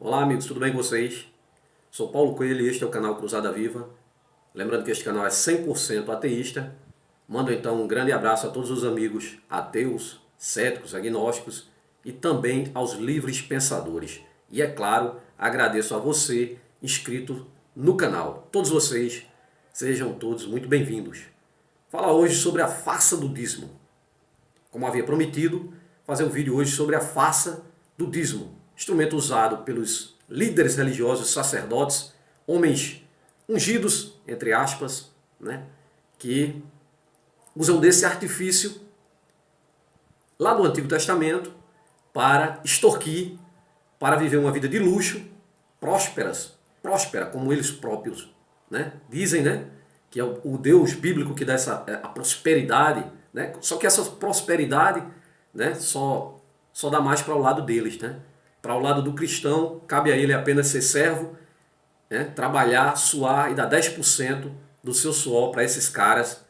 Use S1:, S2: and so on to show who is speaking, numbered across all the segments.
S1: Olá amigos, tudo bem com vocês? Sou Paulo Coelho e este é o canal Cruzada Viva. Lembrando que este canal é 100% ateísta. Mando então um grande abraço a todos os amigos ateus, céticos, agnósticos e também aos livres pensadores. E é claro, agradeço a você inscrito no canal. Todos vocês, sejam todos muito bem-vindos. Falar hoje sobre a farsa do dízimo. Como havia prometido, fazer um vídeo hoje sobre a farsa do dízimo. Instrumento usado pelos líderes religiosos, sacerdotes, homens ungidos, entre aspas, né, que usam desse artifício lá do Antigo Testamento para extorquir, para viver uma vida de luxo, próspera como eles próprios, né, dizem, né, que é o Deus bíblico que dá a prosperidade, né, só que essa prosperidade, né, só dá mais para o lado deles, né? Para o lado do cristão, cabe a ele apenas ser servo, né, trabalhar, suar e dar 10% do seu suor para esses caras,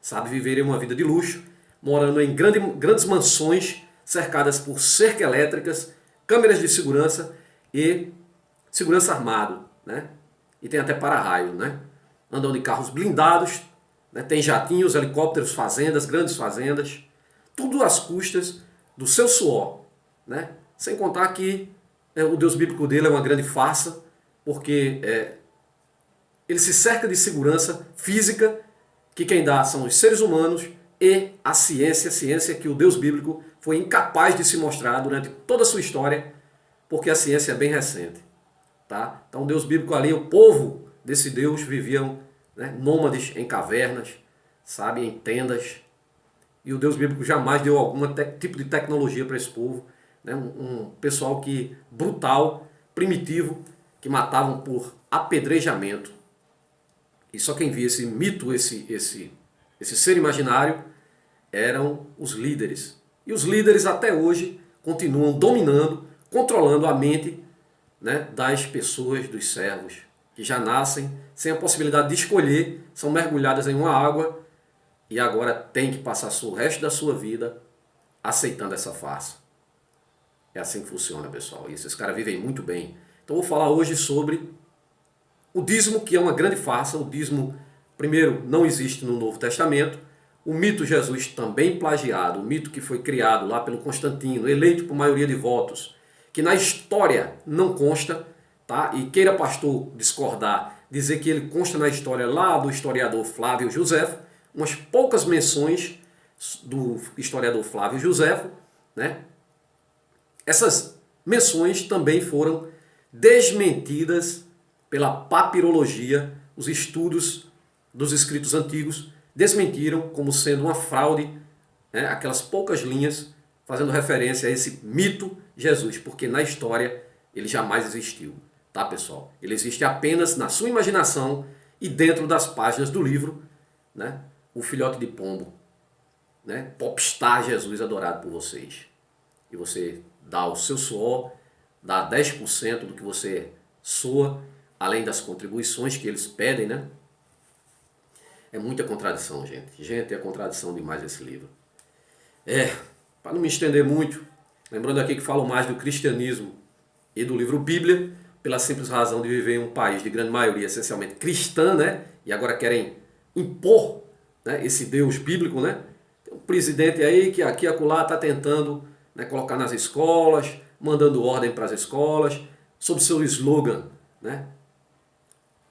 S1: sabe, viverem uma vida de luxo, morando em grandes mansões, cercadas por cerca elétricas, câmeras de segurança e segurança armado, né? E tem até para-raio, né? Andam de carros blindados, né? Tem jatinhos, helicópteros, fazendas, grandes fazendas, tudo às custas do seu suor, né? Sem contar que o Deus bíblico dele é uma grande farsa, porque ele se cerca de segurança física, que quem dá são os seres humanos e a ciência que o Deus bíblico foi incapaz de se mostrar durante toda a sua história, porque a ciência é bem recente. Tá? Então o Deus bíblico ali, o povo desse Deus viviam, né, nômades em cavernas, sabe, em tendas, e o Deus bíblico jamais deu algum tipo de tecnologia para esse povo. Né, um pessoal que brutal, primitivo, que matavam por apedrejamento. E só quem via esse mito, esse ser imaginário, eram os líderes. E os líderes até hoje continuam dominando, controlando a mente, né, das pessoas, dos servos, que já nascem sem a possibilidade de escolher, são mergulhadas em uma água e agora tem que passar o resto da sua vida aceitando essa farsa. É assim que funciona, pessoal. E esses caras vivem muito bem. Então eu vou falar hoje sobre o dízimo, que é uma grande farsa. O dízimo, primeiro, não existe no Novo Testamento. O mito Jesus também plagiado, o mito que foi criado lá pelo Constantino, eleito por maioria de votos, que na história não consta, tá? E queira pastor discordar, dizer que ele consta na história lá do historiador Flávio Josefo, umas poucas menções do historiador Flávio Josefo, né? Essas menções também foram desmentidas pela papirologia. Os estudos dos escritos antigos desmentiram como sendo uma fraude, né, aquelas poucas linhas fazendo referência a esse mito Jesus, porque na história ele jamais existiu, tá, pessoal? Ele existe apenas na sua imaginação e dentro das páginas do livro, né, o filhote de pombo, né, popstar Jesus adorado por vocês. E você dá o seu suor, dá 10% do que você soa, além das contribuições que eles pedem, né? É muita contradição, gente. Gente, é contradição demais esse livro. Para não me estender muito, lembrando aqui que falo mais do cristianismo e do livro Bíblia, pela simples razão de viver em um país de grande maioria essencialmente cristã, né? E agora querem impor, né, esse Deus bíblico, né? Tem um presidente aí que aqui e acolá está tentando, né, colocar nas escolas, mandando ordem para as escolas, sob seu slogan, né?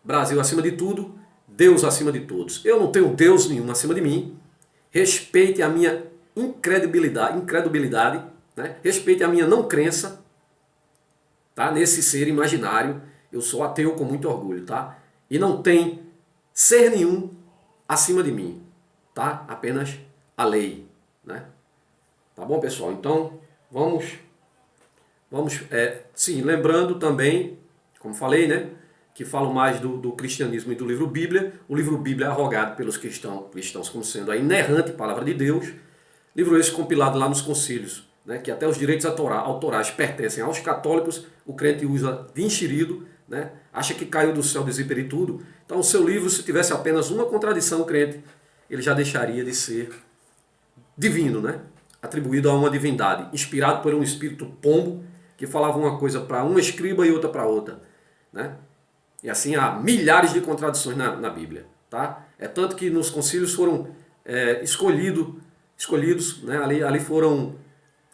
S1: Brasil acima de tudo, Deus acima de todos. Eu não tenho Deus nenhum acima de mim. Respeite a minha incredulidade, né? Respeite a minha não crença, tá? Nesse ser imaginário. Eu sou ateu com muito orgulho, tá? E não tem ser nenhum acima de mim, tá? Apenas a lei, né? Tá bom, pessoal? Então, vamos sim, lembrando também, como falei, né, que falo mais do cristianismo e do livro Bíblia. O livro Bíblia é arrogado pelos cristãos como sendo a inerrante palavra de Deus. Livro esse compilado lá nos concílios, né, que até os direitos autorais pertencem aos católicos. O crente usa de enxerido, né, acha que caiu do céu desespero e tudo. Então o seu livro, se tivesse apenas uma contradição, o crente, ele já deixaria de ser divino, né? Atribuído a uma divindade, inspirado por um espírito pombo, que falavam uma coisa para uma escriba e outra para outra, né? E assim há milhares de contradições na Bíblia, tá? É tanto que nos concílios foram escolhidos, né? Ali foram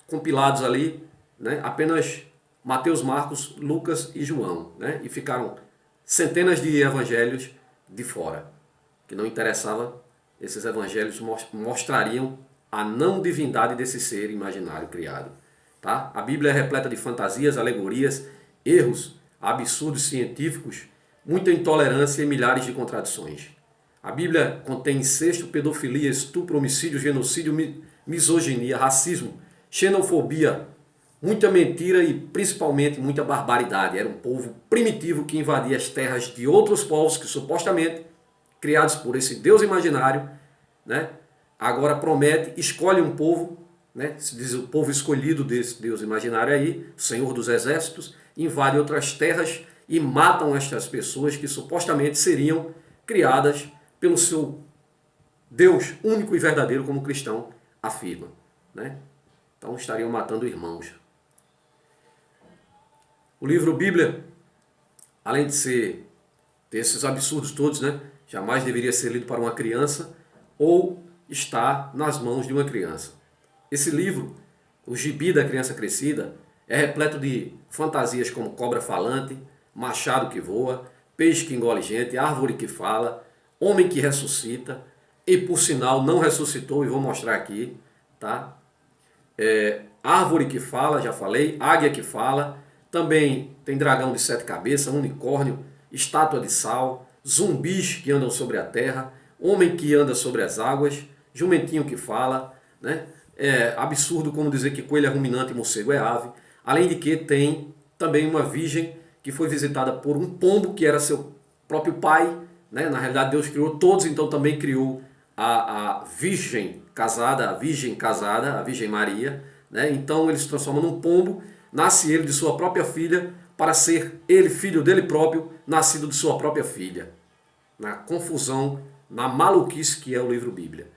S1: compilados ali, né? Apenas Mateus, Marcos, Lucas e João, né? E ficaram centenas de evangelhos de fora, que não interessava. Esses evangelhos mostrariam a não divindade desse ser imaginário criado, tá? A Bíblia é repleta de fantasias, alegorias, erros, absurdos científicos, muita intolerância e milhares de contradições. A Bíblia contém incesto, pedofilia, estupro, homicídio, genocídio, misoginia, racismo, xenofobia, muita mentira e principalmente muita barbaridade. Era um povo primitivo que invadia as terras de outros povos que supostamente, criados por esse Deus imaginário, né, agora promete, escolhe um povo, né, se diz o povo escolhido desse Deus imaginário aí, Senhor dos Exércitos, invade outras terras e matam estas pessoas que supostamente seriam criadas pelo seu Deus único e verdadeiro, como o cristão afirma, né? Então estariam matando irmãos. O livro Bíblia, além de ter esses absurdos todos, né, jamais deveria ser lido para uma criança ou estar nas mãos de uma criança. Esse livro, o Gibi da Criança Crescida, é repleto de fantasias como cobra falante, machado que voa, peixe que engole gente, árvore que fala, homem que ressuscita, e por sinal não ressuscitou, e vou mostrar aqui, tá? Árvore que fala, já falei, águia que fala, também tem dragão de 7 cabeças, unicórnio, estátua de sal, zumbis que andam sobre a terra, homem que anda sobre as águas, jumentinho que fala, né? É absurdo como dizer que coelho é ruminante e morcego é ave. Além de que tem também uma virgem que foi visitada por um pombo que era seu próprio pai, né? Na realidade Deus criou todos, então também criou a virgem casada, a Virgem Maria, né? Então ele se transforma num pombo, nasce ele de sua própria filha, para ser ele filho dele próprio, nascido de sua própria filha. Na confusão, na maluquice que é o livro Bíblia.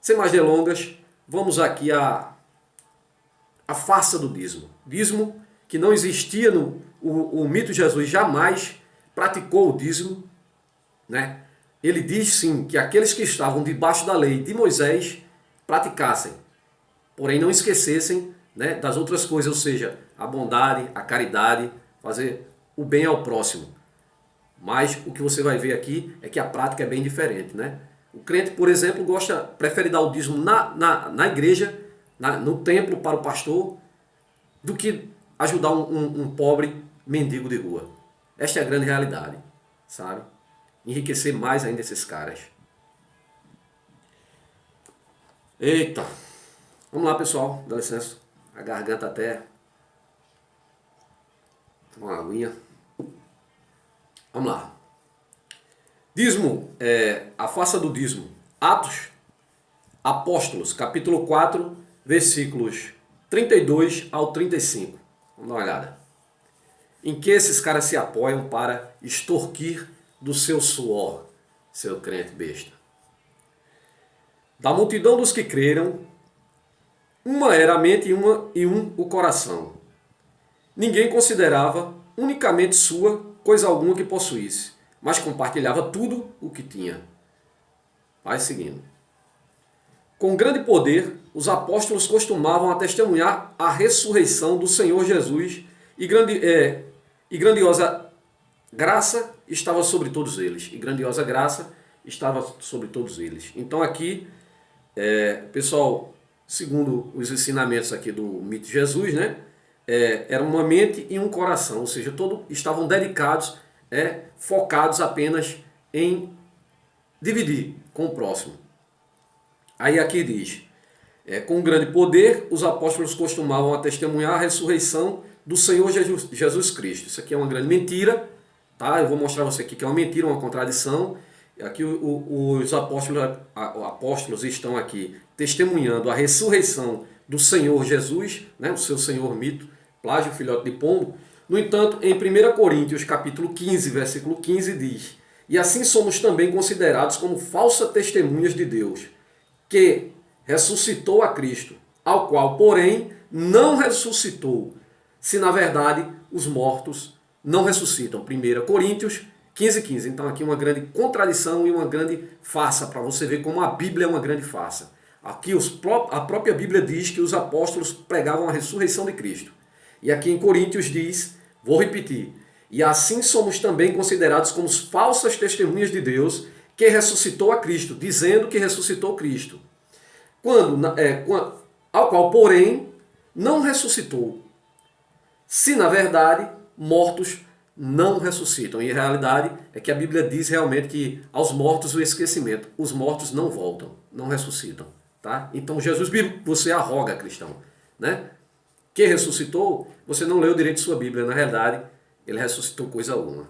S1: Sem mais delongas, vamos aqui à farsa do dízimo. Dízimo que não existia o mito Jesus jamais praticou o dízimo, né? Ele diz sim que aqueles que estavam debaixo da lei de Moisés praticassem, porém não esquecessem, né, das outras coisas, ou seja, a bondade, a caridade, fazer o bem ao próximo. Mas o que você vai ver aqui é que a prática é bem diferente, né? O crente, por exemplo, prefere dar o dízimo na igreja, no templo para o pastor, do que ajudar um pobre mendigo de rua. Esta é a grande realidade, sabe? Enriquecer mais ainda esses caras. Eita! Vamos lá, pessoal. Dá licença. A garganta até... uma aguinha. Vamos lá. Dízimo, a farsa do dízimo. Atos Apóstolos, capítulo 4, versículos 32 ao 35. Vamos dar uma olhada. Em que esses caras se apoiam para extorquir do seu suor, seu crente besta. Da multidão dos que creram, uma era a mente e um o coração. Ninguém considerava unicamente sua coisa alguma que possuísse, mas compartilhava tudo o que tinha. Vai seguindo. Com grande poder, os apóstolos costumavam a testemunhar a ressurreição do Senhor Jesus e grandiosa graça estava sobre todos eles. E grandiosa graça estava sobre todos eles. Então aqui, pessoal, segundo os ensinamentos aqui do mito de Jesus, né? Era uma mente e um coração, ou seja, todos estavam dedicados, focados apenas em dividir com o próximo. Aí aqui diz, com grande poder, os apóstolos costumavam a testemunhar a ressurreição do Senhor Jesus Cristo. Isso aqui é uma grande mentira, tá? Eu vou mostrar a você aqui que é uma mentira, uma contradição. Aqui os apóstolos estão aqui testemunhando a ressurreição do Senhor Jesus, né? O seu Senhor mito, plágio, filhote de pombo. No entanto, em 1 Coríntios capítulo 15, versículo 15 diz: e assim somos também considerados como falsas testemunhas de Deus, que ressuscitou a Cristo, ao qual, porém, não ressuscitou. se na verdade os mortos não ressuscitam. 1 Coríntios 15:15. Então aqui uma grande contradição e uma grande farsa, para você ver como a Bíblia é uma grande farsa. Aqui a própria Bíblia diz que os apóstolos pregavam a ressurreição de Cristo. E aqui em Coríntios diz, vou repetir, e assim somos também considerados como falsas testemunhas de Deus, que ressuscitou a Cristo, dizendo que ressuscitou Cristo. Ao qual, porém, não ressuscitou. Se, na verdade, mortos não ressuscitam. E a realidade é que a Bíblia diz realmente que aos mortos o esquecimento. Os mortos não voltam, não ressuscitam. Tá? Então Jesus bíblico, você arroga, cristão. Né? Que ressuscitou, você não leu direito sua Bíblia. Na realidade, ele ressuscitou coisa alguma.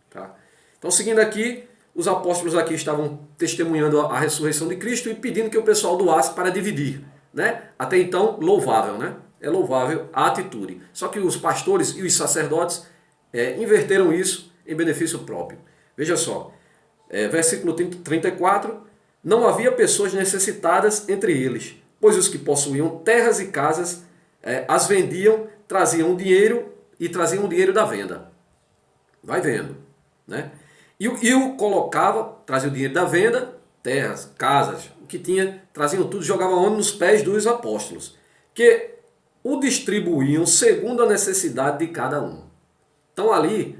S1: Tá? Então, seguindo aqui, os apóstolos aqui estavam testemunhando a ressurreição de Cristo e pedindo que o pessoal doasse para dividir. Né? Até então, louvável, né? É louvável a atitude. Só que os pastores e os sacerdotes inverteram isso em benefício próprio. Veja só, versículo 34, não havia pessoas necessitadas entre eles, pois os que possuíam terras e casas as vendiam, traziam dinheiro e traziam o dinheiro da venda. Vai vendo. Né? E o colocava, trazia o dinheiro da venda, terras, casas, o que tinha, traziam tudo, jogavam onde nos pés dos apóstolos, que o distribuíam segundo a necessidade de cada um. Então ali,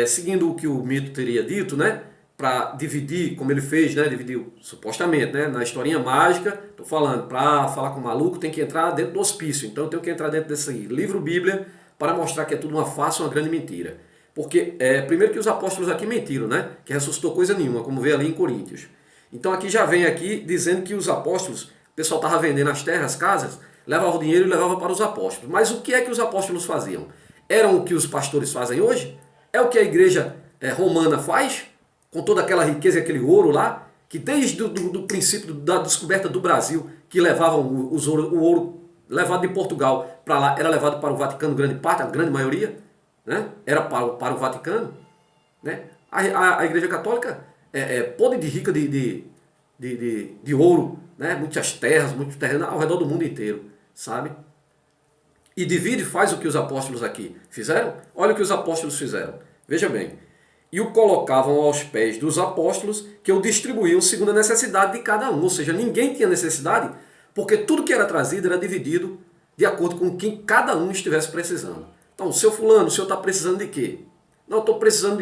S1: seguindo o que o mito teria dito, né, para dividir, como ele fez, né, dividiu supostamente, né, na historinha mágica, estou falando, para falar com o maluco tem que entrar dentro do hospício, então eu tenho que entrar dentro desse livro Bíblia para mostrar que é tudo uma farsa, uma grande mentira. Porque, primeiro que os apóstolos aqui mentiram, né, que ressuscitou coisa nenhuma, como vê ali em Coríntios. Então aqui já vem aqui dizendo que os apóstolos, o pessoal estava vendendo as terras, as casas, levava o dinheiro e levava para os apóstolos. Mas o que é que os apóstolos faziam? Eram o que os pastores fazem hoje? É o que a igreja romana faz? Com toda aquela riqueza e aquele ouro lá? Que desde o princípio da descoberta do Brasil, que levavam o ouro levado de Portugal para lá, era levado para o Vaticano, grande parte, a grande maioria, né? Era para o Vaticano. Né? A igreja católica podre de rica de ouro, né? Muitas terras, muitos terrenos ao redor do mundo inteiro, sabe? E divide e faz o que os apóstolos aqui fizeram? Olha o que os apóstolos fizeram. Veja bem. E o colocavam aos pés dos apóstolos, que o distribuíam segundo a necessidade de cada um. Ou seja, ninguém tinha necessidade, porque tudo que era trazido era dividido de acordo com quem cada um estivesse precisando. Então, seu fulano, o senhor está precisando de quê? Não, estou precisando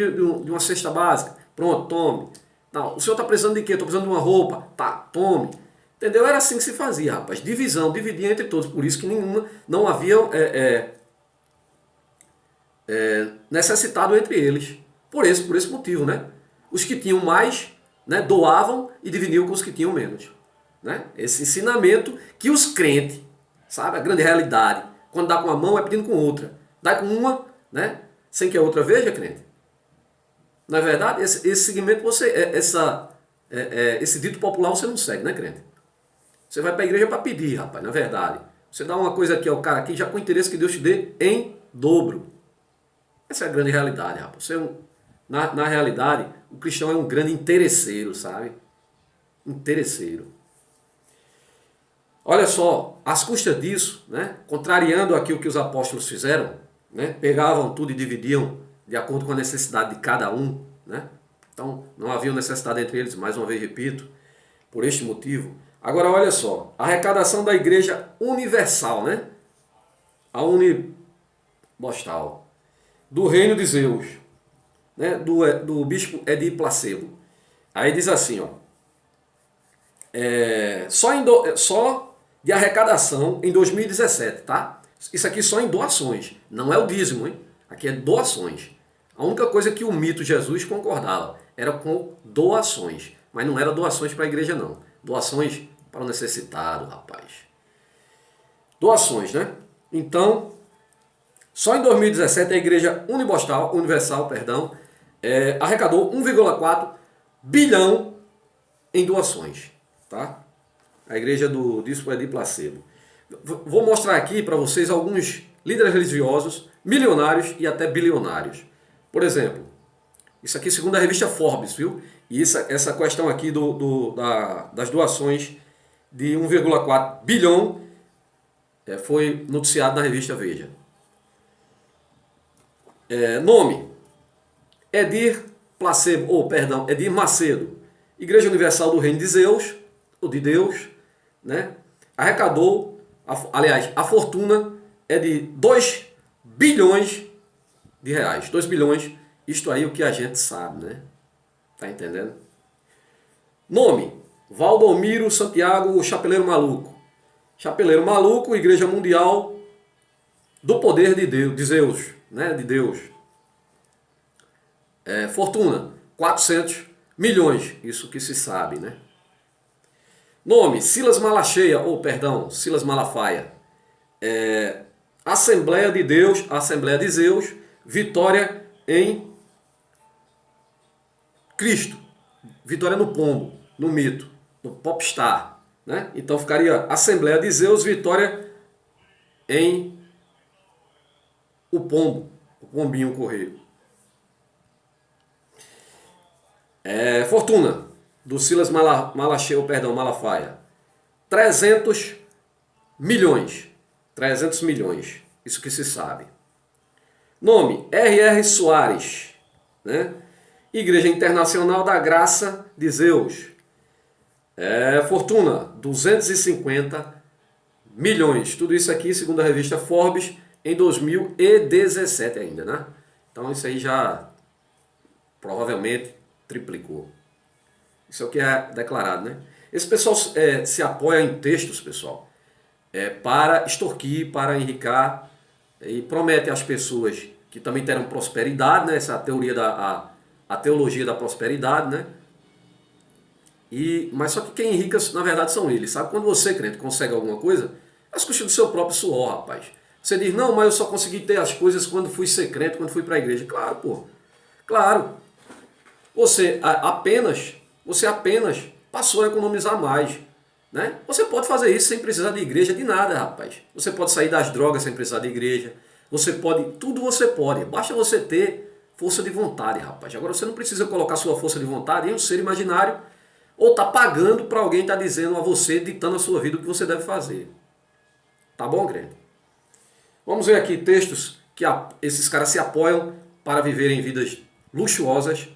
S1: de uma cesta básica. Pronto, tome. Não, o senhor está precisando de quê? Estou precisando de uma roupa. Tá, tome. Entendeu? Era assim que se fazia, rapaz. Divisão, dividia entre todos. Por isso que não havia necessitado entre eles. Por esse motivo, né? Os que tinham mais, né, doavam e dividiam com os que tinham menos. Né? Esse ensinamento que os crentes, sabe? A grande realidade. Quando dá com uma mão é pedindo com outra. Dá com uma, né? Sem que a outra veja, crente. Na verdade, esse segmento, esse dito popular você não segue, né, crente? Você vai para a igreja para pedir, rapaz, na verdade. Você dá uma coisa aqui ao cara aqui, já com o interesse que Deus te dê em dobro. Essa é a grande realidade, rapaz. Na realidade, o cristão é um grande interesseiro, sabe? Interesseiro. Olha só, às custas disso, né, contrariando aqui o que os apóstolos fizeram, né, pegavam tudo e dividiam de acordo com a necessidade de cada um. Né? Então, não havia necessidade entre eles, mais uma vez repito, por este motivo. Agora, olha só, a arrecadação da Igreja Universal, né? A Unibostal, do Reino de Zeus, né? do bispo Edir Placebo. Aí diz assim, ó, só de arrecadação em 2017, tá? Isso aqui só em doações, não é o dízimo, hein? Aqui é doações. A única coisa que o mito Jesus concordava era com doações, mas não era doações para a igreja não, doações para o necessitado, rapaz. Doações, né? Então, só em 2017 a Igreja Universal, arrecadou 1,4 bilhão em doações, tá? A igreja do bispo Edir Placebo. Vou mostrar aqui para vocês alguns líderes religiosos, milionários e até bilionários. Por exemplo, isso aqui segundo a revista Forbes, viu? E essa questão aqui das doações de 1,4 bilhão foi noticiado na revista Veja. Nome: Edir Macedo, Igreja Universal do Reino de Zeus, ou de Deus, né? Arrecadou, aliás, a fortuna é de 2 bilhões de reais. 2 bilhões, isto aí é o que a gente sabe, né? Tá entendendo? Nome: Valdomiro Santiago Chapeleiro Maluco. Chapeleiro Maluco, Igreja Mundial do Poder de Deus, de Zeus, né? De Deus. Fortuna: 400 milhões, isso que se sabe, né? Nome: Silas Malafaia. Assembleia de Deus, Assembleia de Zeus, Vitória em Cristo. Vitória no pombo, no mito, no popstar, né? Então ficaria Assembleia de Zeus, Vitória em o pombo, o pombinho correio. Fortuna do Silas Malafaia. 300 milhões. 300 milhões. Isso que se sabe. Nome: R.R. Soares, né? Igreja Internacional da Graça de Zeus. Fortuna: 250 milhões. Tudo isso aqui, segundo a revista Forbes, em 2017 ainda, né? Então isso aí já provavelmente triplicou. Isso é o que é declarado, né? Esse pessoal se apoia em textos, pessoal, para extorquir, para enricar, e promete às pessoas que também terão prosperidade, né? Essa teoria a teologia da prosperidade, né? Mas só que quem enrica, na verdade, são eles, sabe? Quando você, crente, consegue alguma coisa, é as custas do seu próprio suor, rapaz. Você diz: não, mas eu só consegui ter as coisas quando fui ser crente, quando fui para a igreja. Claro, pô. Claro. Você apenas passou a economizar mais, né? Você pode fazer isso sem precisar de igreja, de nada, rapaz. Você pode sair das drogas sem precisar de igreja. Tudo você pode. Basta você ter força de vontade, rapaz. Agora você não precisa colocar sua força de vontade em um ser imaginário ou tá pagando para alguém estar dizendo a você, ditando a sua vida o que você deve fazer. Tá bom, crente? Vamos ver aqui textos que esses caras se apoiam para viverem vidas luxuosas,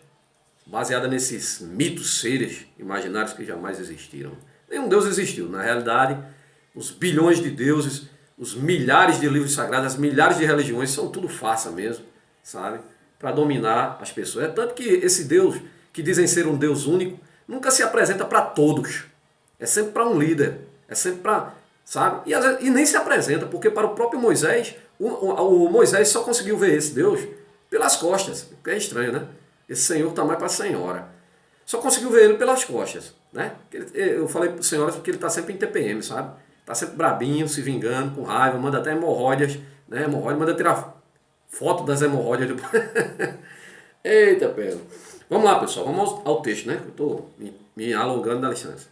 S1: baseada nesses mitos, seres imaginários que jamais existiram. Nenhum Deus existiu. Na realidade, os bilhões de deuses, os milhares de livros sagrados, as milhares de religiões, são tudo farsa mesmo, sabe? Para dominar as pessoas. É tanto que esse Deus, que dizem ser um Deus único, nunca se apresenta para todos. É sempre para um líder. É sempre para, sabe? E nem se apresenta, porque para o próprio Moisés, o Moisés só conseguiu ver esse Deus pelas costas. O que é estranho, né? Esse senhor está mais para a senhora. Só conseguiu ver ele pelas costas, né? Eu falei para senhoras porque ele está sempre em TPM, sabe? Está sempre brabinho, se vingando, com raiva, manda até hemorroidas, né? Manda tirar foto das hemorroidas. Eita, pelo. Vamos lá, pessoal, vamos ao texto, né? Eu estou me alongando, dá licença.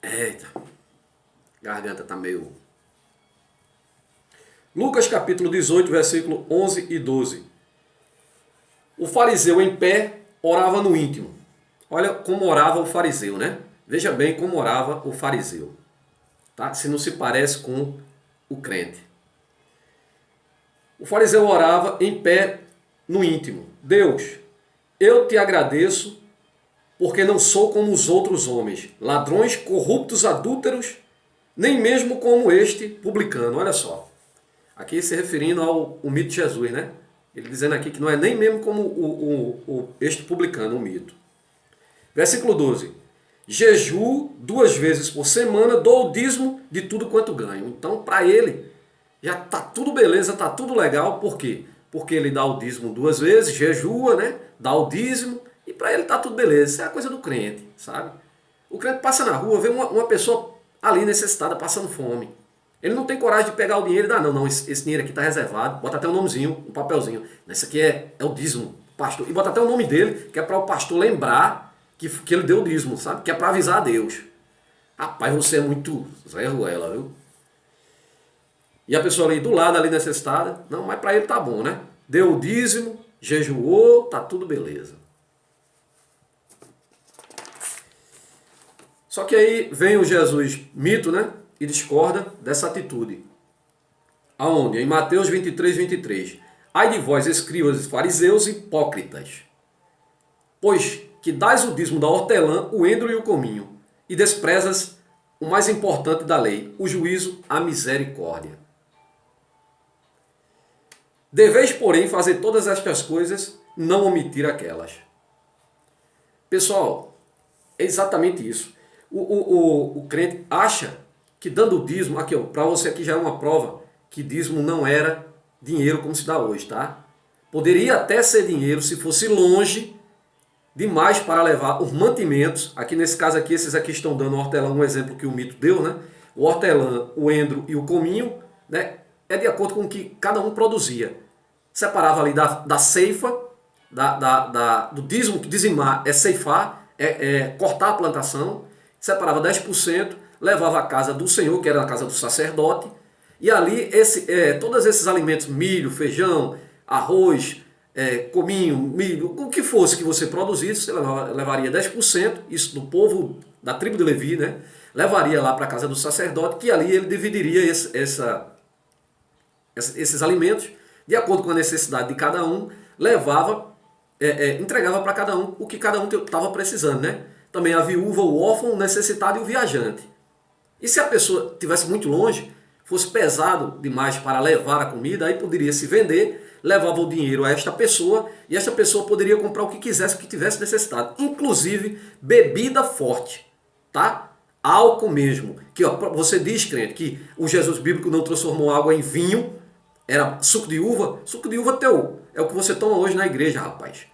S1: Eita, garganta está meio... Lucas capítulo 18, versículo 11 e 12. O fariseu em pé orava no íntimo. Olha como orava o fariseu, né? Veja bem como orava o fariseu. Tá? Se não se parece com o crente. O fariseu orava em pé no íntimo. Deus, eu te agradeço porque não sou como os outros homens, ladrões, corruptos, adúlteros, nem mesmo como este publicano. Olha só. Aqui se referindo ao mito de Jesus, né? Ele dizendo aqui que não é nem mesmo como este publicano, o mito. Versículo 12. Jejuo 2 vezes por semana, dou o dízimo de tudo quanto ganho. Então, para ele, já está tudo beleza, está tudo legal. Por quê? Porque ele dá o dízimo 2 vezes, jejua, né? Dá o dízimo, e para ele está tudo beleza. Isso é a coisa do crente, sabe? O crente passa na rua, vê uma pessoa ali necessitada, passando fome. Ele não tem coragem de pegar o dinheiro e dar, não, esse dinheiro aqui está reservado, bota até um nomezinho, um papelzinho. Esse aqui é o dízimo, pastor. E bota até o nome dele, que é para o pastor lembrar que ele deu o dízimo, sabe? Que é para avisar a Deus. Rapaz, você é muito Zé Ruela, viu? E a pessoa ali do lado, ali necessitada, não, mas para ele tá bom, né? Deu o dízimo, jejuou, tá tudo beleza. Só que aí vem o Jesus mito, né? E discorda dessa atitude. Aonde? Em Mateus 23, 23. Ai de vós, escribas, fariseus, hipócritas, pois que dais o dízimo da hortelã, o endro e o cominho, e desprezas o mais importante da lei, o juízo, a misericórdia. Deveis, porém, fazer todas estas coisas, não omitir aquelas. Pessoal, é exatamente isso. O crente acha que dando o dízimo, aqui para você aqui já é uma prova que dízimo não era dinheiro como se dá hoje, tá? Poderia até ser dinheiro se fosse longe demais para levar os mantimentos. Aqui nesse caso aqui, esses aqui estão dando o hortelã, um exemplo que o mito deu, né? O hortelã, o endro e o cominho, né? É de acordo com o que cada um produzia. Separava ali da ceifa, do dízimo, que dizimar é ceifar, cortar a plantação, separava 10%, levava à casa do Senhor, que era a casa do sacerdote, e ali todos esses alimentos, milho, feijão, arroz, cominho, milho, o que fosse que você produzisse, você levaria 10%, isso do povo da tribo de Levi, né? Levaria lá para a casa do sacerdote, que ali ele dividiria esses alimentos, de acordo com a necessidade de cada um, entregava para cada um o que cada um estava precisando, né? Também a viúva, o órfão, o necessitado e o viajante. E se a pessoa estivesse muito longe, fosse pesado demais para levar a comida, aí poderia se vender, levava o dinheiro a esta pessoa, e esta pessoa poderia comprar o que quisesse, o que tivesse necessidade. Inclusive, bebida forte, tá? Álcool mesmo. Que ó, você diz, crente, que o Jesus bíblico não transformou água em vinho, era suco de uva. Suco de uva teu é o que você toma hoje na igreja, rapaz.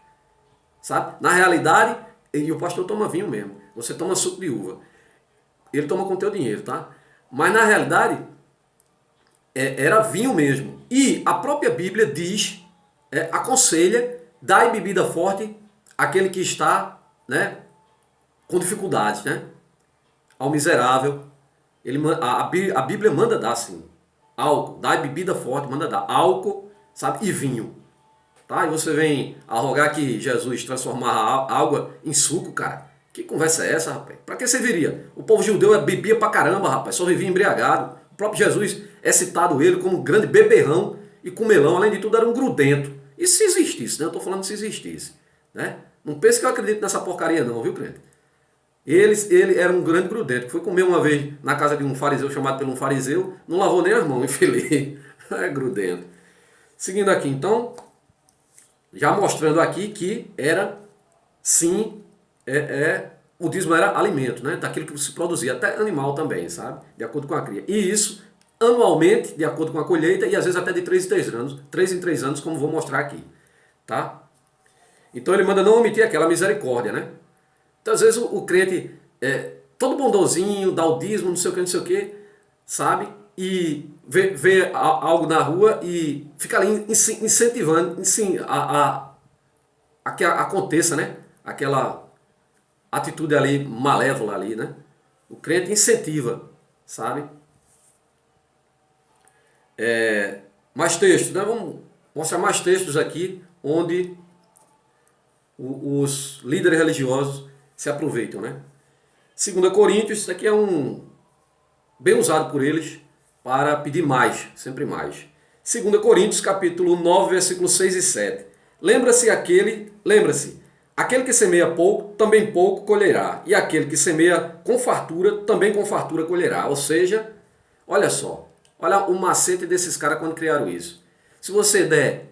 S1: Sabe? Na realidade, e o pastor toma vinho mesmo. Você toma suco de uva. Ele toma com teu dinheiro, tá? Mas na realidade, era vinho mesmo. E a própria Bíblia diz, aconselha, dai bebida forte àquele que está, né, com dificuldades, né? Ao miserável. A Bíblia manda dar sim. Álcool, dai bebida forte, manda dar álcool, sabe? E vinho. Tá? E você vem arrogar que Jesus transformava água em suco, cara. Que conversa é essa, rapaz? Pra que serviria? O povo judeu bebia pra caramba, rapaz. Só vivia embriagado. O próprio Jesus é citado ele como um grande beberrão e comelão. Além de tudo, era um grudento. E se existisse, né? Eu tô falando se existisse. Né? Não pense que eu acredito nessa porcaria não, viu, crente? Ele era um grande grudento. Foi comer uma vez na casa de um fariseu, chamado por um fariseu. Não lavou nem as mãos, infeliz. É grudento. Seguindo aqui, então... Já mostrando aqui que era, sim, o dízimo era alimento, né? Daquilo que se produzia, até animal também, sabe? De acordo com a cria. E isso, anualmente, de acordo com a colheita, e às vezes até de 3 em 3 anos, 3 em 3 anos, como vou mostrar aqui, tá? Então ele manda não omitir aquela misericórdia, né? Então às vezes o crente todo bondosinho, dá o dízimo, não sei o que, sabe? E vê algo na rua e fica ali incentivando a que aconteça, né? Aquela atitude ali malévola ali, né? O crente incentiva, sabe? Mais textos, né? Vamos mostrar mais textos aqui onde os líderes religiosos se aproveitam, né? 2 Coríntios, isso aqui é bem usado por eles para pedir mais, sempre mais. 2 Coríntios, capítulo 9, versículos 6 e 7. Lembra-se, aquele que semeia pouco, também pouco colherá. E aquele que semeia com fartura, também com fartura colherá. Ou seja, olha só, olha o macete desses caras quando criaram isso. Se você der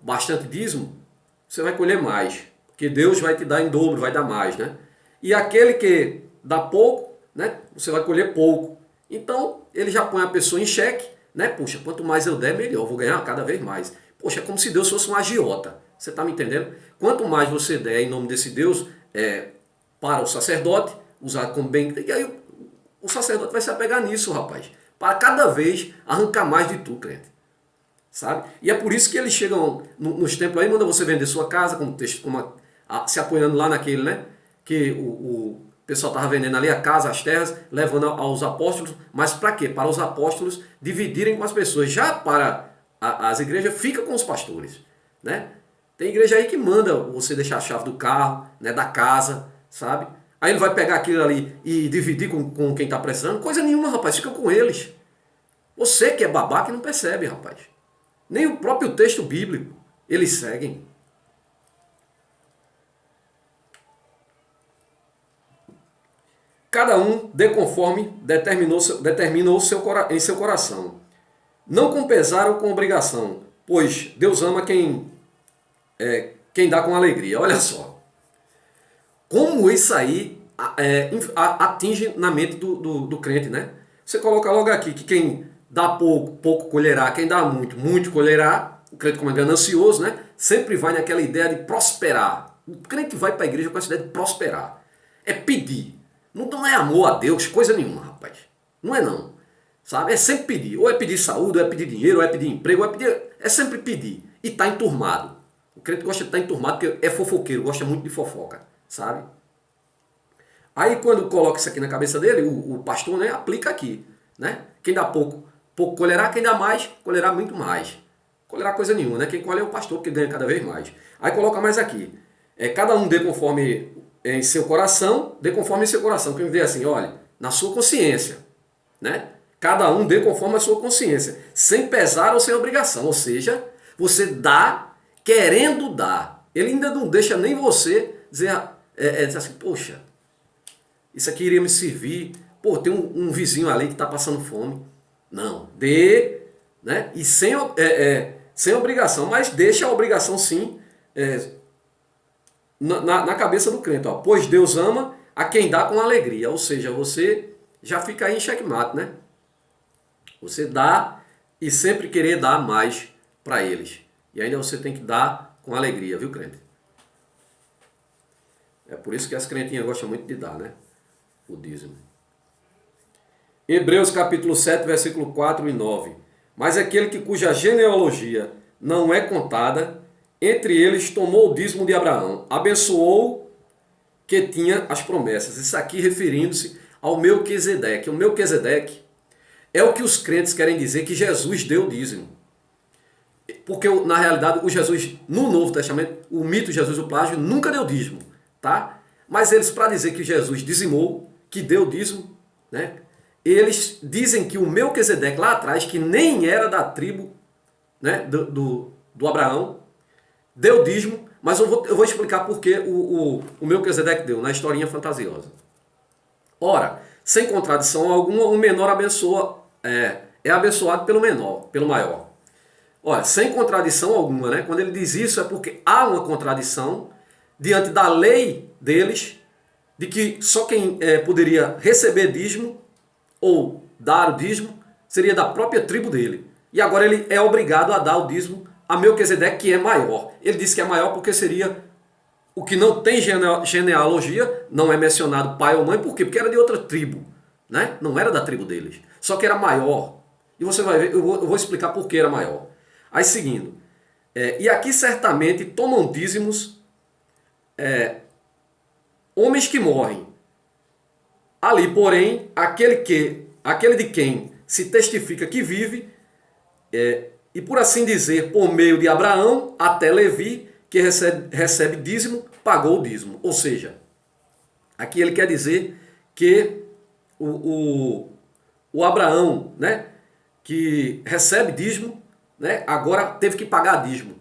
S1: bastante dízimo, você vai colher mais. Porque Deus vai te dar em dobro, vai dar mais, né? E aquele que dá pouco, né? Você vai colher pouco. Então, ele já põe a pessoa em xeque, né? Puxa, quanto mais eu der, melhor. Eu vou ganhar cada vez mais. Poxa, é como se Deus fosse um agiota. Você está me entendendo? Quanto mais você der em nome desse Deus para o sacerdote, usar como bem... E aí o sacerdote vai se apegar nisso, rapaz. Para cada vez arrancar mais de tu, crente. Sabe? E é por isso que eles chegam nos templos aí, mandam você vender sua casa, se apoiando lá naquele, né? Que o pessoal estava vendendo ali a casa, as terras, levando aos apóstolos. Mas para quê? Para os apóstolos dividirem com as pessoas. Já para as igrejas, fica com os pastores. Né? Tem igreja aí que manda você deixar a chave do carro, né, da casa, sabe? Aí ele vai pegar aquilo ali e dividir com quem está precisando. Coisa nenhuma, rapaz, fica com eles. Você que é babaca e não percebe, rapaz. Nem o próprio texto bíblico eles seguem. Cada um dê conforme determinou em seu coração. Não com pesar ou com obrigação, pois Deus ama quem dá com alegria. Olha só. Como isso aí atinge na mente do crente, né? Você coloca logo aqui que quem dá pouco, pouco colherá. Quem dá muito, muito colherá. O crente, como é ganancioso, né? Sempre vai naquela ideia de prosperar. O crente vai para a igreja com essa ideia de prosperar. É pedir. Não é amor a Deus, coisa nenhuma, rapaz. Não é não. Sabe? É sempre pedir. Ou é pedir saúde, ou é pedir dinheiro, ou é pedir emprego, ou é pedir... É sempre pedir. E tá enturmado. O crente gosta de estar enturmado porque é fofoqueiro, gosta muito de fofoca. Sabe? Aí quando coloca isso aqui na cabeça dele, o pastor, né, aplica aqui. Né? Quem dá pouco, pouco colherá. Quem dá mais, colherá muito mais. Colherá coisa nenhuma, né? Quem colhe é o pastor, porque ganha cada vez mais. Aí coloca mais aqui. Cada um dê conforme em seu coração, dê conforme em seu coração. Quem vê assim, olha, na sua consciência. Né? Cada um dê conforme a sua consciência. Sem pesar ou sem obrigação. Ou seja, você dá querendo dar. Ele ainda não deixa nem você dizer assim, poxa, isso aqui iria me servir. Pô, tem um vizinho ali que está passando fome. Não, dê, né? E sem obrigação, mas deixa a obrigação sim na cabeça do crente. Ó. Pois Deus ama a quem dá com alegria. Ou seja, você já fica aí em xeque-mate, né? Você dá e sempre querer dar mais para eles. E ainda você tem que dar com alegria, viu, crente? É por isso que as crentinhas gostam muito de dar, né? O dízimo. Hebreus capítulo 7, versículo 4 e 9. Mas aquele cuja genealogia não é contada, entre eles tomou o dízimo de Abraão, abençoou que tinha as promessas. Isso aqui referindo-se ao Melquisedeque. O Melquisedeque é o que os crentes querem dizer que Jesus deu o dízimo. Porque, na realidade, o Jesus, no Novo Testamento, o mito de Jesus o plágio nunca deu dízimo. Tá? Mas eles, para dizer que Jesus dizimou, que deu dízimo, né? Eles dizem que o Melquisedeque lá atrás, que nem era da tribo, né, do Abraão, deu dízimo, mas eu vou explicar por que o Melquisedeque deu, na historinha fantasiosa. Ora, sem contradição alguma, o menor é abençoado pelo menor, pelo maior. Olha, sem contradição alguma, né? Quando ele diz isso é porque há uma contradição diante da lei deles, de que só quem poderia receber dízimo ou dar o dízimo seria da própria tribo dele. E agora ele é obrigado a dar o dízimo a Melquisedeque, que é maior. Ele disse que é maior porque seria o que não tem genealogia, não é mencionado pai ou mãe, por quê? Porque era de outra tribo, né? Não era da tribo deles. Só que era maior. E você vai ver, eu vou explicar por que era maior. Aí seguindo, e aqui certamente tomam dízimos homens que morrem. Ali, porém, aquele de quem se testifica que vive, e por assim dizer, por meio de Abraão até Levi, que recebe dízimo, pagou o dízimo. Ou seja, aqui ele quer dizer que o Abraão, né, que recebe dízimo, né, agora teve que pagar dízimo.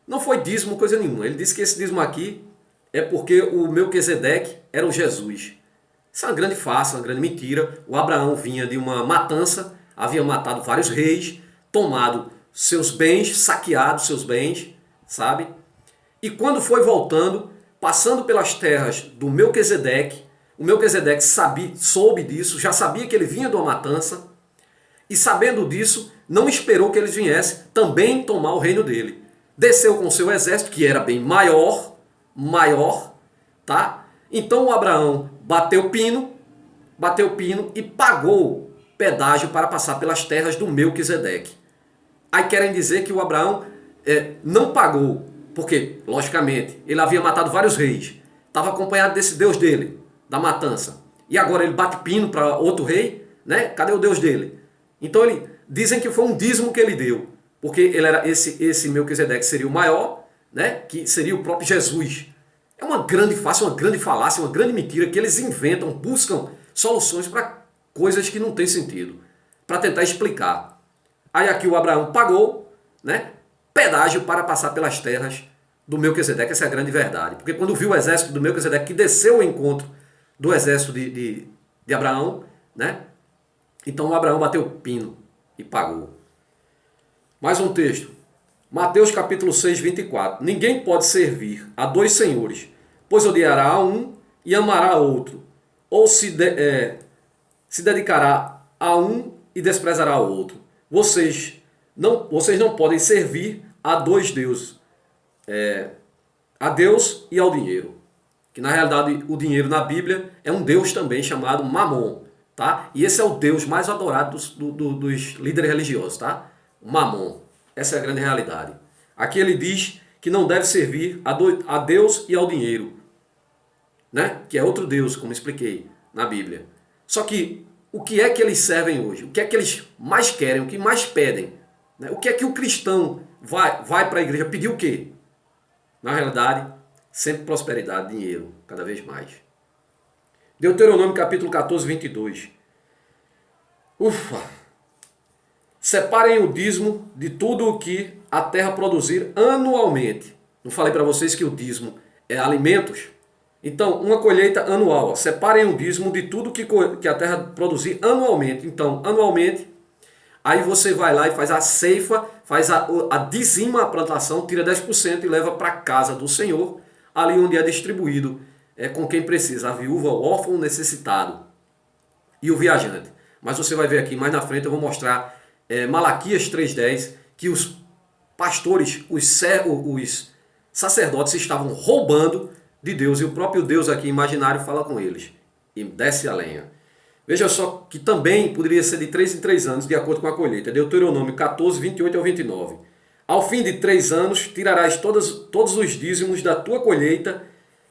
S1: Não foi dízimo coisa nenhuma. Ele disse que esse dízimo aqui é porque o Melquisedeque era o Jesus. Isso é uma grande farsa, uma grande mentira. O Abraão vinha de uma matança, havia matado vários reis, tomado seus bens, saqueado seus bens, sabe? E quando foi voltando, passando pelas terras do Melquisedeque, o Melquisedeque soube disso, já sabia que ele vinha de uma matança, e sabendo disso, não esperou que eles viessem também tomar o reino dele. Desceu com seu exército, que era bem maior, tá? Então o Abraão bateu pino e pagou pedágio para passar pelas terras do Melquisedeque. Aí querem dizer que o Abraão não pagou, porque, logicamente, ele havia matado vários reis, estava acompanhado desse Deus dele, da matança. E agora ele bate pino para outro rei, né? Cadê o Deus dele? Então dizem que foi um dízimo que ele deu, porque ele era esse Melquisedeque seria o maior, né? Que seria o próprio Jesus. É uma grande farsa, uma grande falácia, uma grande mentira que eles inventam, buscam soluções para coisas que não têm sentido, para tentar explicar. Aí aqui o Abraão pagou, né, pedágio para passar pelas terras do Melquisedeque. Essa é a grande verdade. Porque quando viu o exército do Melquisedeque que desceu ao encontro do exército de Abraão, né, então o Abraão bateu o pino e pagou. Mais um texto. Mateus capítulo 6, 24. Ninguém pode servir a dois senhores, pois odiará a um e amará a outro, ou se dedicará a um e desprezará o outro. Vocês não podem servir a dois deuses, a Deus e ao dinheiro. Que na realidade o dinheiro na Bíblia é um deus também chamado Mamon, tá? E esse é o deus mais adorado dos líderes religiosos, tá? Mamon. Essa é a grande realidade. Aqui ele diz que não deve servir a Deus e ao dinheiro, né? Que é outro deus, como expliquei na Bíblia. Só que o que é que eles servem hoje? O que é que eles mais querem? O que mais pedem? Né? O que é que o cristão vai para a igreja pedir o quê? Na realidade, sempre prosperidade, dinheiro, cada vez mais. Deuteronômio capítulo 14, 22. Ufa! Separem o dízimo de tudo o que a terra produzir anualmente. Não falei para vocês que o dízimo é alimentos? Então, uma colheita anual. Ó. Separem o dízimo de tudo que a terra produzir anualmente. Então, anualmente, aí você vai lá e faz a ceifa, dizima a plantação, tira 10% e leva para a casa do Senhor, ali onde é distribuído com quem precisa, a viúva, o órfão, o necessitado e o viajante. Mas você vai ver aqui, mais na frente eu vou mostrar Malaquias 3,10, que os pastores, os sacerdotes estavam roubando de Deus, e o próprio Deus aqui imaginário fala com eles e desce a lenha. Veja só que também poderia ser de 3 em 3 anos, de acordo com a colheita. Deuteronômio 14, 28 ao 29. Ao fim de 3 anos, tirarás todos os dízimos da tua colheita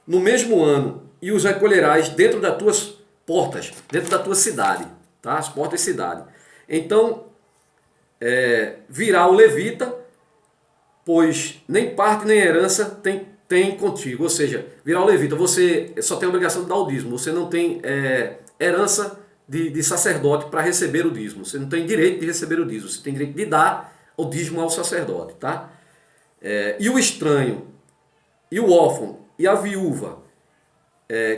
S1: no mesmo ano, e os recolherás dentro das tuas portas, dentro da tua cidade, tá? As portas da cidade. Então, virá o levita, pois nem parte nem herança tem contigo. Ou seja, virá o levita, você só tem a obrigação de dar o dízimo, você não tem herança de sacerdote para receber o dízimo. Você não tem direito de receber o dízimo, você tem direito de dar o dízimo ao sacerdote, tá? E o estranho, e o órfão, e a viúva,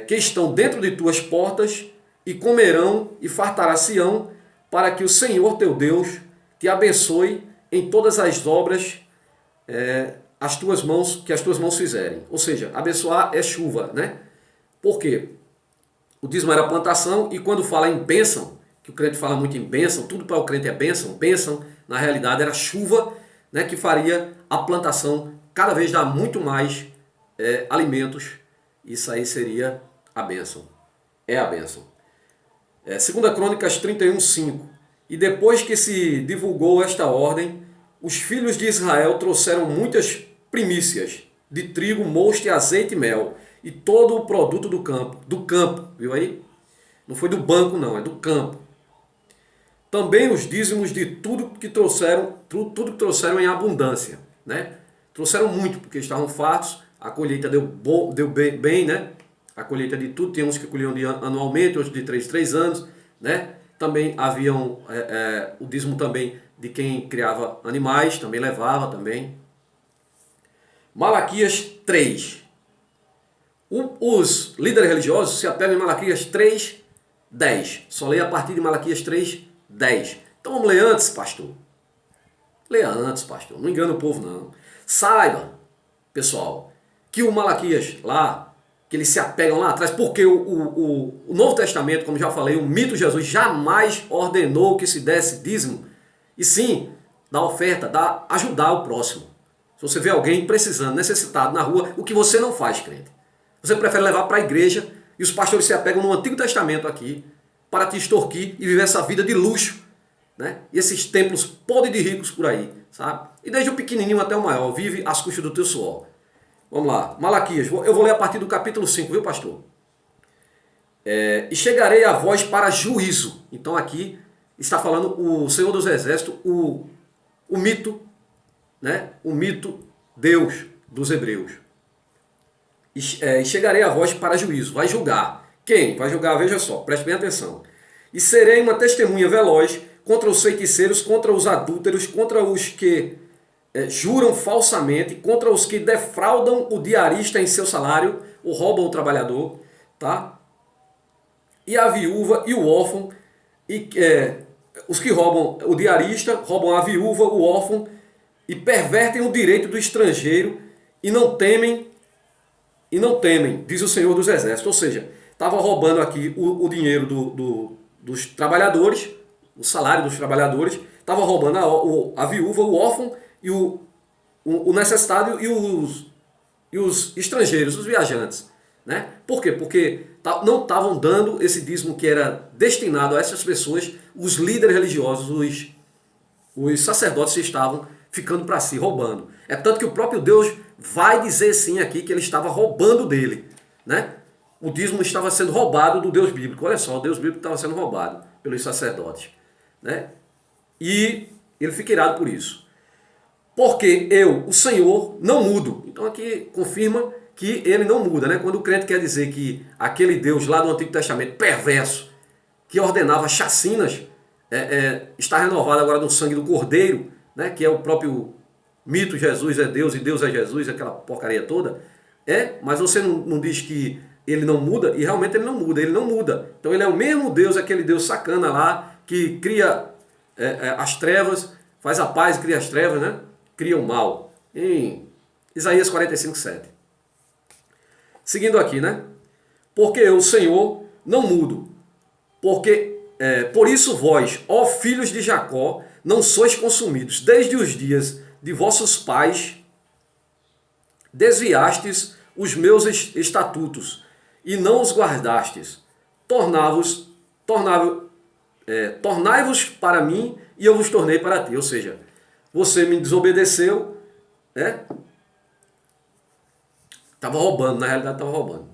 S1: que estão dentro de tuas portas, e comerão e fartará-se-ão, para que o Senhor teu Deus te abençoe em todas as obras que as tuas mãos fizerem. Ou seja, abençoar é chuva, né? Por quê? O dízimo era plantação, e quando fala em bênção, que o crente fala muito em bênção, tudo para o crente é bênção, bênção, na realidade era chuva, né, que faria a plantação cada vez dar muito mais alimentos. Isso aí seria a bênção. É a bênção. 2 Crônicas 31, 5. E depois que se divulgou esta ordem, os filhos de Israel trouxeram muitas primícias de trigo, mosto, azeite e mel, e todo o produto do campo, viu aí? Não foi do banco não, é do campo. Também os dízimos de tudo que trouxeram em abundância, né? Trouxeram muito, porque estavam fartos, a colheita deu bem, né? A colheita de tudo, tem uns que colhiam anualmente, outros de 3 anos, né? Também haviam o dízimo também de quem criava animais, também levava também. Malaquias 3. Os líderes religiosos se apegam em Malaquias 3, 10. Só leia a partir de Malaquias 3, 10. Então vamos ler antes, pastor. Leia antes, pastor. Não engana o povo, não. Saiba, pessoal, que o Malaquias lá, que eles se apegam lá atrás, porque o Novo Testamento, como já falei, o mito de Jesus jamais ordenou que se desse dízimo, e sim, dar oferta, ajudar o próximo. Se você vê alguém precisando, necessitado na rua, o que você não faz, crente? Você prefere levar para a igreja, e os pastores se apegam no Antigo Testamento aqui, para te extorquir e viver essa vida de luxo, né? E esses templos podres de ricos por aí, sabe? E desde o pequenininho até o maior, vive às custas do teu suor. Vamos lá, Malaquias, eu vou ler a partir do capítulo 5, viu, pastor? E chegarei a vós para juízo. Então aqui está falando o Senhor dos Exércitos, o mito, né? O mito Deus dos hebreus. E chegarei a vós para juízo. Vai julgar. Quem? Vai julgar, veja só, preste bem atenção. E serei uma testemunha veloz contra os feiticeiros, contra os adúlteros, contra os que juram falsamente, contra os que defraudam o diarista em seu salário, ou roubam o trabalhador, tá? E a viúva e o órfão, e os que roubam o diarista, roubam a viúva, o órfão, e pervertem o direito do estrangeiro, e não temem, diz o Senhor dos Exércitos. Ou seja, estava roubando aqui o dinheiro dos trabalhadores, o salário dos trabalhadores, estava roubando a viúva, o órfão, e o necessitado e os estrangeiros, os viajantes. Né? Por quê? Porque não estavam dando esse dízimo que era destinado a essas pessoas, os líderes religiosos, os sacerdotes estavam ficando para si, roubando. É tanto que o próprio Deus vai dizer sim aqui que ele estava roubando dele. Né? O dízimo estava sendo roubado do Deus bíblico. Olha só, o Deus bíblico estava sendo roubado pelos sacerdotes. Né? E ele fica irado por isso. Porque eu, o Senhor, não mudo. Então aqui confirma que ele não muda, né? Quando o crente quer dizer que aquele Deus lá do Antigo Testamento, perverso, que ordenava chacinas, está renovado agora no sangue do Cordeiro, né? Que é o próprio mito Jesus é Deus e Deus é Jesus, aquela porcaria toda. Mas você não diz que ele não muda, e realmente ele não muda. Então ele é o mesmo Deus, aquele Deus sacana lá, que cria as trevas, faz a paz e cria as trevas, né? Cria o mal. Em Isaías 45:7. Seguindo aqui, né? Porque eu, Senhor, não mudo. Por isso vós, ó filhos de Jacó, não sois consumidos. Desde os dias de vossos pais, desviastes os meus estatutos e não os guardastes. Tornai-vos para mim e eu vos tornei para ti. Ou seja, você me desobedeceu, estava roubando, na realidade estava roubando.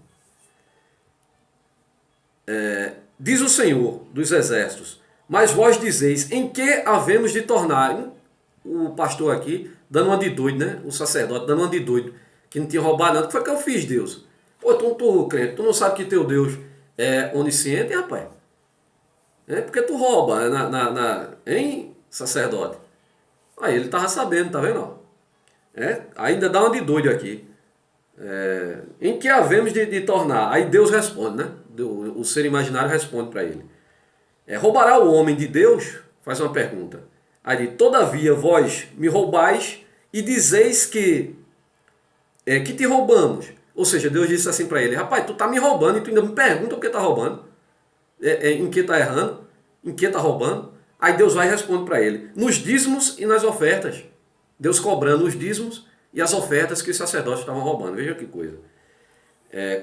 S1: Diz o Senhor dos Exércitos, mas vós dizeis, em que havemos de tornar? O pastor aqui, dando uma de doido, né? O sacerdote, dando uma de doido, que não tinha roubado nada. O que foi que eu fiz, Deus? Pô, tu crente, tu não sabe que teu Deus é onisciente, rapaz? Porque tu rouba, hein, sacerdote? Aí ele estava sabendo, tá vendo? Ainda dá uma de doido aqui. Em que havemos de tornar? Aí Deus responde, né? O ser imaginário responde para ele. Roubará o homem de Deus? Faz uma pergunta. Aí diz, todavia vós me roubais e dizeis que te roubamos. Ou seja, Deus disse assim para ele, rapaz, tu tá me roubando e tu ainda me pergunta por que tá roubando. Em que tá errando? Em que tá roubando? Aí Deus vai e responde para ele, nos dízimos e nas ofertas. Deus cobrando os dízimos e as ofertas que os sacerdotes estavam roubando. Veja que coisa.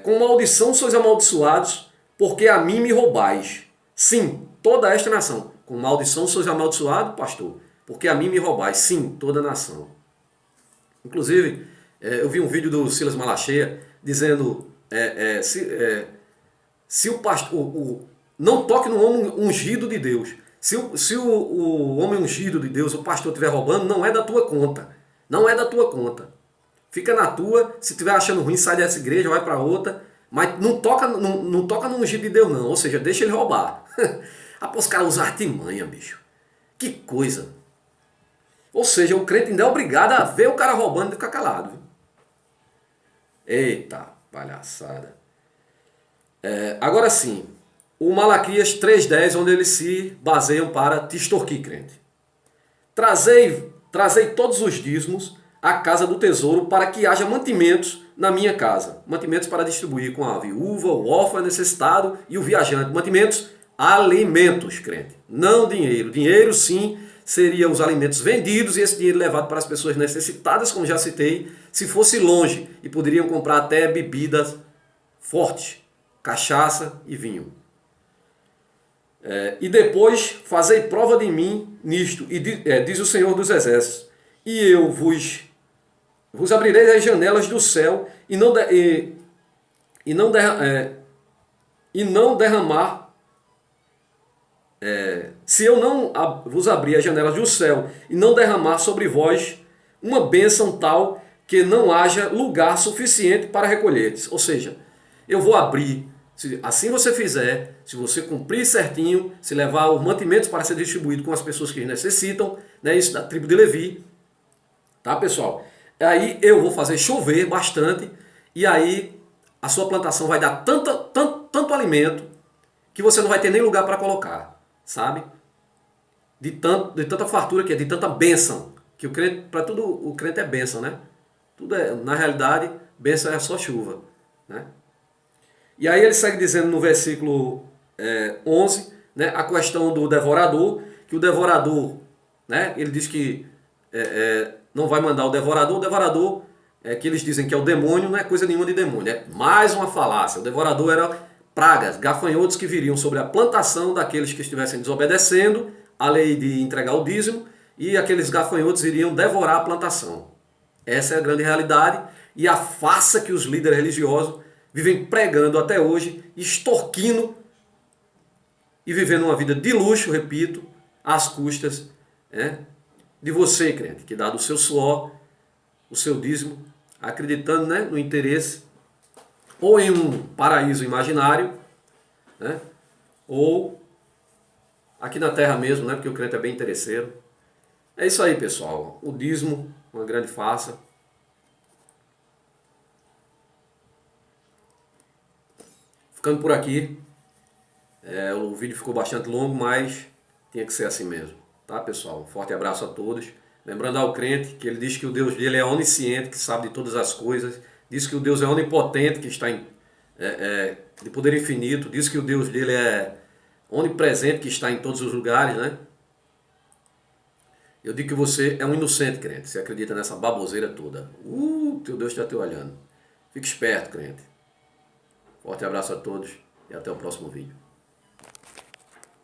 S1: Com maldição sois amaldiçoados, porque a mim me roubais. Sim, toda esta nação. Com maldição sois amaldiçoados, pastor, porque a mim me roubais. Sim, toda a nação. Inclusive, eu vi um vídeo do Silas Malacheia dizendo se o pastor... não toque no homem ungido de Deus. Se o homem ungido de Deus, o pastor, estiver roubando, não é da tua conta. Não é da tua conta. Fica na tua, se estiver achando ruim, sai dessa igreja, vai para outra, mas não toca no ungido de Deus não, ou seja, deixa ele roubar. Os caras usam artimanha, bicho. Que coisa. Ou seja, o crente ainda é obrigado a ver o cara roubando e ficar calado. Viu? Eita, palhaçada. Agora sim, o Malaquias 3,10, onde eles se baseiam para te extorquir, crente. Trazei todos os dízimos à casa do tesouro para que haja mantimentos na minha casa. Mantimentos para distribuir com a viúva, o órfão, necessitado e o viajante. Mantimentos, alimentos, crente. Não dinheiro. Dinheiro, sim, seria os alimentos vendidos e esse dinheiro levado para as pessoas necessitadas, como já citei, se fosse longe e poderiam comprar até bebidas fortes, cachaça e vinho. E depois fazei prova de mim nisto, e diz o Senhor dos Exércitos, e eu vos abrirei as janelas do céu e não derramar, se eu não vos abrir as janelas do céu e não derramar sobre vós uma bênção tal que não haja lugar suficiente para recolheres. Ou seja, eu vou abrir Se assim você fizer, se você cumprir certinho, se levar os mantimentos para ser distribuído com as pessoas que necessitam, né, isso da tribo de Levi, tá, pessoal? Aí eu vou fazer chover bastante e aí a sua plantação vai dar tanto alimento que você não vai ter nem lugar para colocar, sabe? De tanta fartura que é, de tanta bênção, que o crente, para tudo o crente é bênção, né? Tudo é, na realidade, bênção é só chuva, né? E aí ele segue dizendo no versículo 11, né, a questão do devorador, que o devorador, né, ele diz que não vai mandar o devorador, que eles dizem que é o demônio, não é coisa nenhuma de demônio, é mais uma falácia. O devorador era pragas, gafanhotos que viriam sobre a plantação daqueles que estivessem desobedecendo a lei de entregar o dízimo, e aqueles gafanhotos iriam devorar a plantação. Essa é a grande realidade e a farsa que os líderes religiosos vivem pregando até hoje, extorquindo e vivendo uma vida de luxo, repito, às custas de você, crente, que dá do seu suor, o seu dízimo, acreditando, né, no interesse, ou em um paraíso imaginário, né, ou aqui na terra mesmo, né, porque o crente é bem interesseiro. É isso aí, pessoal. O dízimo, uma grande farsa. Ficando por aqui. O vídeo ficou bastante longo, mas tinha que ser assim mesmo. Tá, pessoal? Um forte abraço a todos. Lembrando ao crente que ele diz que o Deus dele é onisciente, que sabe de todas as coisas. Diz que o Deus é onipotente, que está de poder infinito. Diz que o Deus dele é onipresente, que está em todos os lugares, né? Eu digo que você é um inocente, crente. Você acredita nessa baboseira toda. Teu Deus está te olhando. Fique esperto, crente. Forte abraço a todos e até o próximo vídeo.